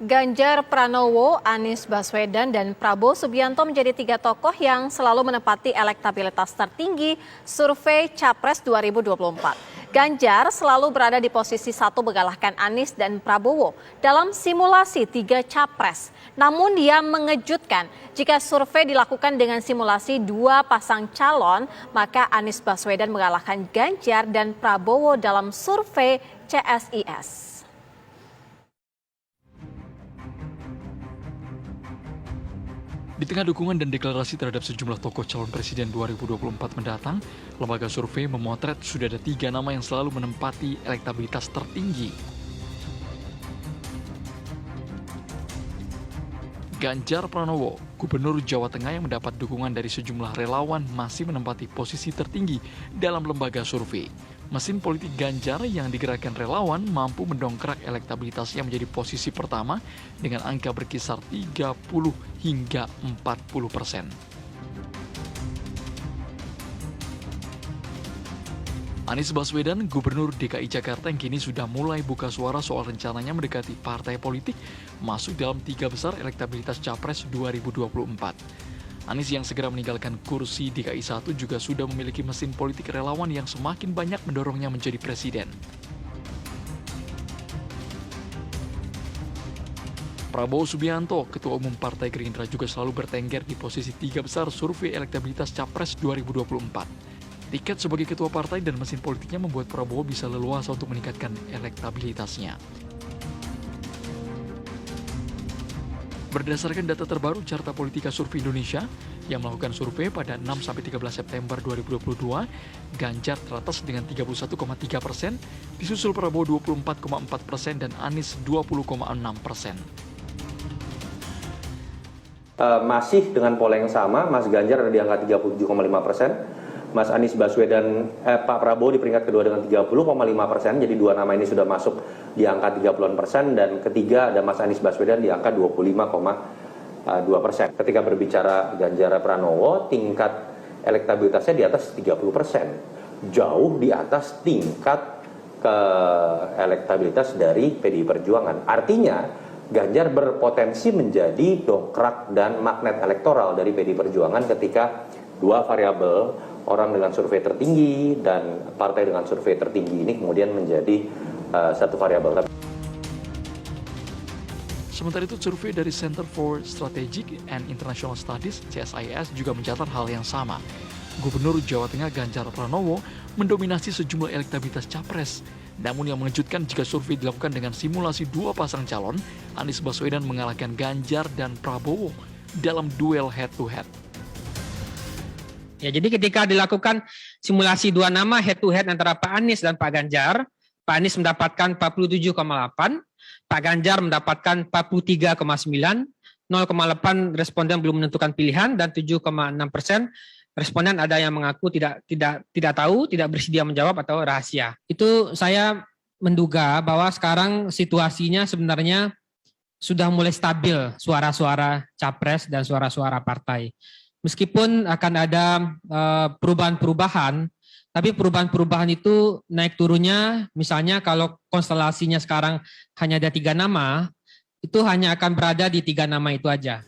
Ganjar Pranowo, Anies Baswedan, dan Prabowo Subianto menjadi tiga tokoh yang selalu menempati elektabilitas tertinggi survei Capres 2024. Ganjar selalu berada di posisi 1 mengalahkan Anies dan Prabowo dalam simulasi 3 Capres. Namun dia mengejutkan, jika survei dilakukan dengan simulasi 2 pasang calon, maka Anies Baswedan mengalahkan Ganjar dan Prabowo dalam survei CSIS. Di tengah dukungan dan deklarasi terhadap sejumlah tokoh calon presiden 2024 mendatang, lembaga survei memotret sudah ada 3 nama yang selalu menempati elektabilitas tertinggi. Ganjar Pranowo, Gubernur Jawa Tengah yang mendapat dukungan dari sejumlah relawan masih menempati posisi tertinggi dalam lembaga survei. Mesin politik Ganjar yang digerakkan relawan mampu mendongkrak elektabilitasnya menjadi posisi pertama dengan angka berkisar 30 hingga 40%. Anies Baswedan, Gubernur DKI Jakarta yang kini sudah mulai buka suara soal rencananya mendekati partai politik masuk dalam 3 besar elektabilitas Capres 2024. Anies yang segera meninggalkan kursi DKI 1 juga sudah memiliki mesin politik relawan yang semakin banyak mendorongnya menjadi presiden. Prabowo Subianto, Ketua Umum Partai Gerindra juga selalu bertengger di posisi 3 besar survei elektabilitas Capres 2024. Tiket sebagai ketua partai dan mesin politiknya membuat Prabowo bisa leluasa untuk meningkatkan elektabilitasnya. Berdasarkan data terbaru Carta Politika Survei Indonesia yang melakukan survei pada 6-13 September 2022, Ganjar teratas dengan 31,3%, disusul Prabowo 24,4% dan Anies 20,6%. Masih dengan pola yang sama, Mas Ganjar ada di angka 37,5%. Mas Anies Baswedan, Pak Prabowo di peringkat kedua dengan 30,5%, jadi 2 nama ini sudah masuk di angka 30-an%, dan ketiga ada Mas Anies Baswedan di angka 25,2%. Ketika berbicara Ganjar Pranowo, tingkat elektabilitasnya di atas 30%, jauh di atas tingkat elektabilitas dari PDI Perjuangan. Artinya, Ganjar berpotensi menjadi dongkrak dan magnet elektoral dari PDI Perjuangan ketika 2 variabel, orang dengan survei tertinggi dan partai dengan survei tertinggi ini kemudian menjadi satu variabel. Sementara itu, survei dari Center for Strategic and International Studies (CSIS) juga mencatat hal yang sama. Gubernur Jawa Tengah Ganjar Pranowo mendominasi sejumlah elektabilitas capres. Namun yang mengejutkan jika survei dilakukan dengan simulasi 2 pasang calon, Anies Baswedan mengalahkan Ganjar dan Prabowo dalam duel head-to-head. Ya, jadi ketika dilakukan simulasi 2 nama head-to-head antara Pak Anies dan Pak Ganjar, Pak Anies mendapatkan 47,8, Pak Ganjar mendapatkan 43,9, 0,8 responden belum menentukan pilihan, dan 7,6% responden ada yang mengaku tidak tahu, tidak bersedia menjawab atau rahasia. Itu saya menduga bahwa sekarang situasinya sebenarnya sudah mulai stabil suara-suara capres dan suara-suara partai. Meskipun akan ada perubahan-perubahan, tapi perubahan-perubahan itu naik turunnya, misalnya kalau konstelasinya sekarang hanya ada 3 nama, itu hanya akan berada di 3 nama itu aja.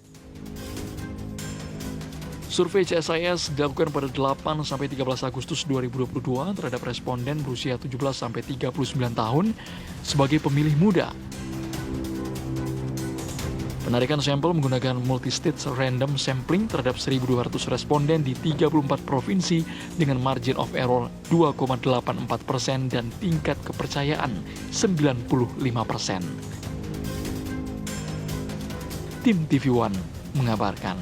Survei CSIS dilakukan pada 8-13 Agustus 2022 terhadap responden berusia 17-39 tahun sebagai pemilih muda. Penarikan sampel menggunakan multi-stage random sampling terhadap 1.200 responden di 34 provinsi dengan margin of error 2,84% dan tingkat kepercayaan 95%. Tim TV One mengabarkan.